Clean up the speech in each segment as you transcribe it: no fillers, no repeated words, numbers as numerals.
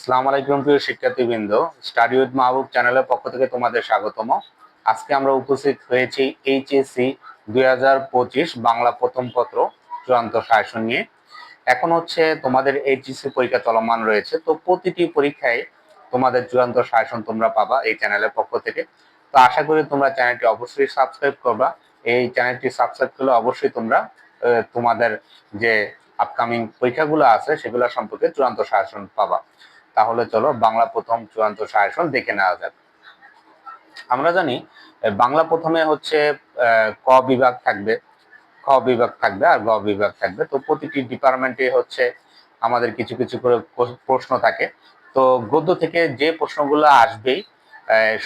আসসালামু আলাইকুম প্রিয় শিক্ষার্থীবৃন্দ, স্টাডি উইথ মাহবুব চ্যানেলের পক্ষ থেকে তোমাদের স্বাগতম। আজকে আমরা উপস্থিত হয়েছি এইচএসসি 2025 বাংলা প্রথম পত্র চূড়ান্ত সাজেশন নিয়ে। এখন হচ্ছে তোমাদের এইচএসসি পরীক্ষা চলমান রয়েছে, তো প্রতিটি পরীক্ষায় তোমাদের চূড়ান্ত সাজেশন তোমরা পাবা এই চ্যানেলের পক্ষ থেকে। তো আশা করি তোমরা চ্যানেলটি অবশ্যই সাবস্ক্রাইব করবা। এই চ্যানেলটি সাবস্ক্রাইব করলে অবশ্যই তোমরা তোমাদের যে আপকামিং পরীক্ষাগুলো আছে সেগুলো সম্পর্কে চূড়ান্ত সাজেশন পাবা। তাহলে চলো বাংলা প্রথম চূড়ান্ত সাজেশন দেখে নেওয়া যাক। আমরা জানি বাংলা প্রথমে হচ্ছে ক বিভাগ থাকবে, খ বিভাগ থাকবে আর গ বিভাগ থাকবে। তো প্রতিটি ডিপার্টমেন্টে হচ্ছে আমাদের কিছু কিছু করে প্রশ্ন থাকে। তো গদ্য থেকে যে প্রশ্নগুলো আসবেই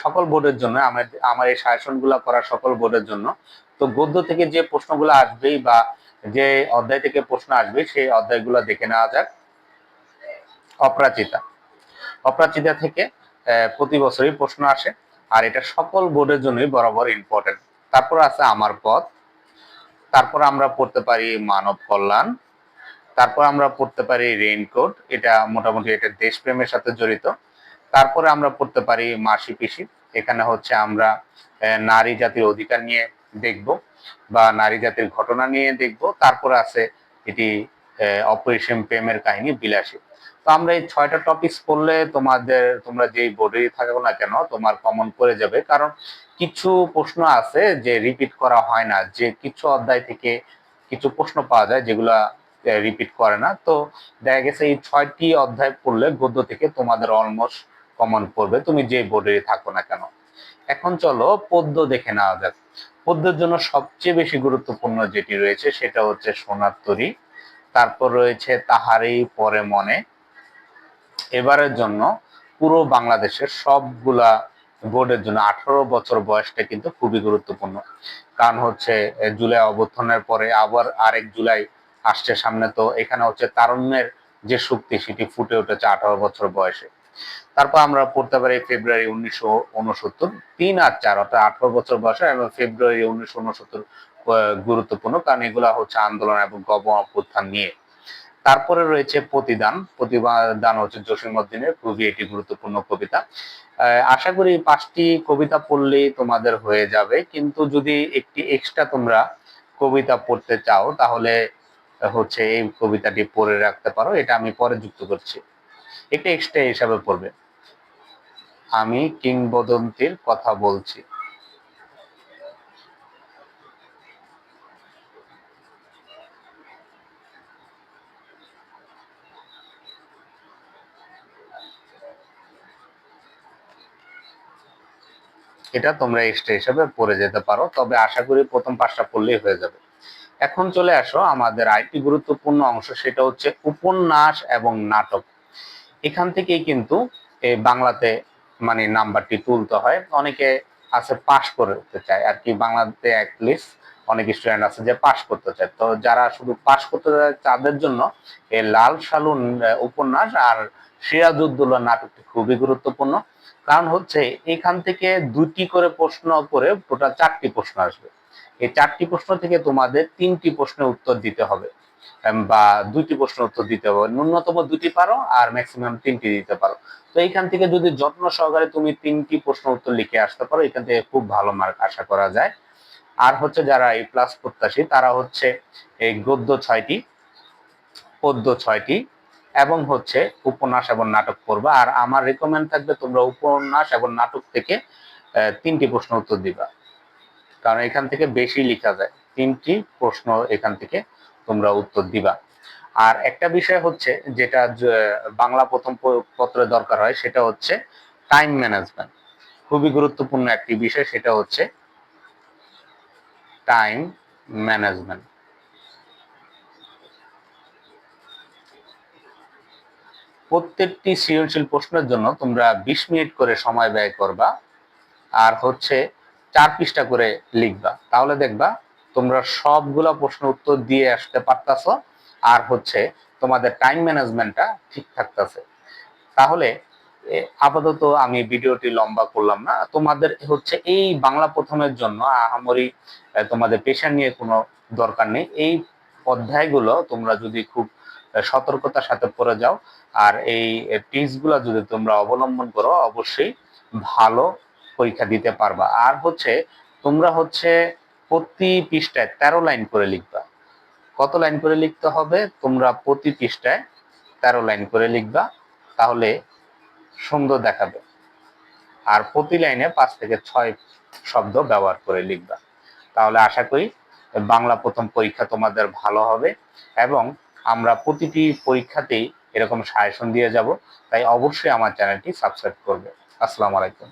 সকল বোর্ডের জন্য, আমার এই সাজেশনগুলো করা সকল বোর্ডের জন্য। তো গদ্য থেকে যে প্রশ্নগুলো আসবেই বা যে অধ্যায় থেকে প্রশ্ন আসবে সেই অধ্যায়গুলো দেখে নেওয়া যাক। অপরাজিতা, অপরাজিতা থেকে প্রতি বছরই প্রশ্ন আসে, আর এটা সকল বোর্ডের জন্যই বরাবর ইম্পর্টেন্ট। তারপর আছে আমার পথ, তারপর আমরা পড়তে পারি মানব কল্যাণ, তারপর আমরা পড়তে পারি রেইনকোট, এটা মোটামুটি এটা দেশপ্রেমের সাথে জড়িত। তারপরে আমরা পড়তে পারি মাসি পিসি, এখানে হচ্ছে আমরা নারী জাতির অধিকার নিয়ে দেখব বা নারী জাতির ঘটনা নিয়ে দেখব। তারপরে আছে এটি অপরিসীম প্রেমের কাহিনী বিলাসী। তো আমরা এই 6টা টপিকস পড়লে তোমরা যেই বোর্ডেই থাকো না কেন তোমার কমন পড়ে যাবে। কারণ কিছু প্রশ্ন আছে যে রিপিট করা হয় না, যে কিছু অধ্যায় থেকে কিছু প্রশ্ন পাওয়া যায় যেগুলা রিপিট করে না। তো দেখা গেছে এই 6টি অধ্যায় পড়লে গদ্য থেকে তোমাদের অলমোস্ট কমন পড়বে, তুমি যে বোর্ডে থাকো না কেন। এখন চলো পদ্য দেখে নেওয়া যাক। পদ্যের জন্য সবচেয়ে বেশি গুরুত্বপূর্ণ যেটি রয়েছে সেটা হচ্ছে সোনার তরী, তারপর রয়েছে তাহারই পরে মনে। এবারের জন্য পুরো বাংলাদেশের সবগুলা বোর্ডের জন্য 18 বছর বয়সটা কিন্তু খুবই গুরুত্বপূর্ণ। কারণ হচ্ছে জুলাই অভ্যুত্থানের পরে আবার আরেক জুলাই আসছে সামনে, তো এখানে হচ্ছে তারুণ্যের যে শক্তি সেটি ফুটে উঠেছে 18 বছর বয়সে। তারপর আমরা পড়তে পারি ফেব্রুয়ারি 1969, 3 আর 4 অর্থাৎ 18 বছর বয়সে, এবং ফেব্রুয়ারি 1969 গুরুত্বপূর্ণ কারণ এগুলা হচ্ছে আন্দোলন এবং গণ অভ্যুত্থান নিয়ে। তারপরে রয়েছে প্রতিদান, প্রতিদান হচ্ছে জসীমউদ্দিনের, খুবই এটি গুরুত্বপূর্ণ কবিতা। আশা করি 5টি কবিতা পড়লেই তোমাদের হয়ে যাবে, কিন্তু যদি একটি এক্সট্রা তোমরা কবিতা পড়তে চাও তাহলে হচ্ছে এই কবিতাটি পড়ে রাখতে পারো, এটা আমি পরে যুক্ত করছি। এটা এক্সট্রা হিসাবে পড়বে। আমি কিংবদন্তির কথা বলছি। এটা তোমরা এক্সট্রা হিসাবে পড়ে যেতে পারো, তবে আশা করি প্রথম 5টা পড়লেই হয়ে যাবে। এখন চলে আসো আমাদের আরেকটি গুরুত্বপূর্ণ অংশ, সেটা হচ্ছে উপন্যাস এবং নাটক। এখান থেকেই কিন্তু এই বাংলাতে মানে নাম্বারটি তুলতে হয়। অনেকে আছে পাস করতে চায় আর কি, বাংলাতে অ্যাটলিস্ট অনেক স্টুডেন্ট আছে যে পাস করতে চায়। তো যারা শুধু পাস করতে চায় তাদের জন্য এই লাল সালুন উপন্যাস আর সিরাজউদ্দৌলা নাটকটি খুবই গুরুত্বপূর্ণ। কারণ হচ্ছে এখান থেকে 2টি করে প্রশ্ন করে টোটাল 4টি প্রশ্ন আসবে। এই 4টি প্রশ্ন থেকে তোমাদের 3টি প্রশ্নের উত্তর দিতে হবে, বা 2টি প্রশ্ন উত্তর দিতে হবে। ন্যূনতম 2টি পারো আর ম্যাক্সিমাম 3টি দিতে পারো। তো এইখান থেকে যদি যত্ন সহকারে তুমি 3টি প্রশ্ন উত্তর লিখে আসতে পারো, এখান থেকে খুব ভালো মার্ক আশা করা যায়। আর হচ্ছে যারা এই প্লাস প্রত্যাশী তারা হচ্ছে এই গদ্য 6টি, পদ্য 6টি এবং হচ্ছে উপন্যাস এবং নাটক পড়বা। আর আমার রিকমেন্ড থাকবে তোমরা উপন্যাস এবং নাটক থেকে 3টি প্রশ্ন উত্তর দিবা, কারণ এখান থেকে বেশি লেখা যায়। 3টি প্রশ্ন এখান থেকে তোমরা উত্তর দিবা। আর একটা বিষয় হচ্ছে যেটা বাংলা প্রথম পত্রে দরকার হয় সেটা হচ্ছে টাইম ম্যানেজমেন্ট। খুবই গুরুত্বপূর্ণ একটি বিষয়, সেটা হচ্ছে টাইম ম্যানেজমেন্ট। প্রত্যেকটি সৃজনশীল প্রশ্নের জন্য তোমরা 20 মিনিট করে সময় ব্যয় করবা, আর হচ্ছে 4 পৃষ্ঠা করে লিখবা। তাহলে দেখবা তোমরা সবগুলা প্রশ্ন উত্তর দিয়ে আসতে পারতাছো, আর হচ্ছে তোমাদের টাইম ম্যানেজমেন্টটা ঠিক থাকতেছে। তাহলে আপাতত আমি ভিডিওটি লম্বা করলাম না, তোমাদের হচ্ছে এই বাংলা প্রথমের জন্য আহামরি তোমাদের পেশা নিয়ে কোনো দরকার নেই। এই অধ্যায়গুলো তোমরা যদি খুব সতর্কতার সাথে পড়ে যাও আর এই টিপসগুলো যদি তোমরা অবলম্বন করো অবশ্যই ভালো পরীক্ষা দিতে পারবা। আর হচ্ছে তোমরা হচ্ছে প্রতি পৃষ্ঠায় 13 লাইন করে লিখবা। কত লাইন করে লিখতে হবে? তোমরা প্রতি পৃষ্ঠায় 13 লাইন করে লিখবা, তাহলে সুন্দর দেখাবে। আর প্রতি লাইনে 5 থেকে 6 শব্দ ব্যবহার করে লিখবা। তাহলে আশা করি বাংলা প্রথম পরীক্ষা তোমাদের ভালো হবে, এবং আমরা প্রতিটি পরীক্ষাতেই এরকম সাজেশন দিয়ে যাব। তাই অবশ্যই আমার চ্যানেলটি সাবস্ক্রাইব করবে। আসসালামু আলাইকুম।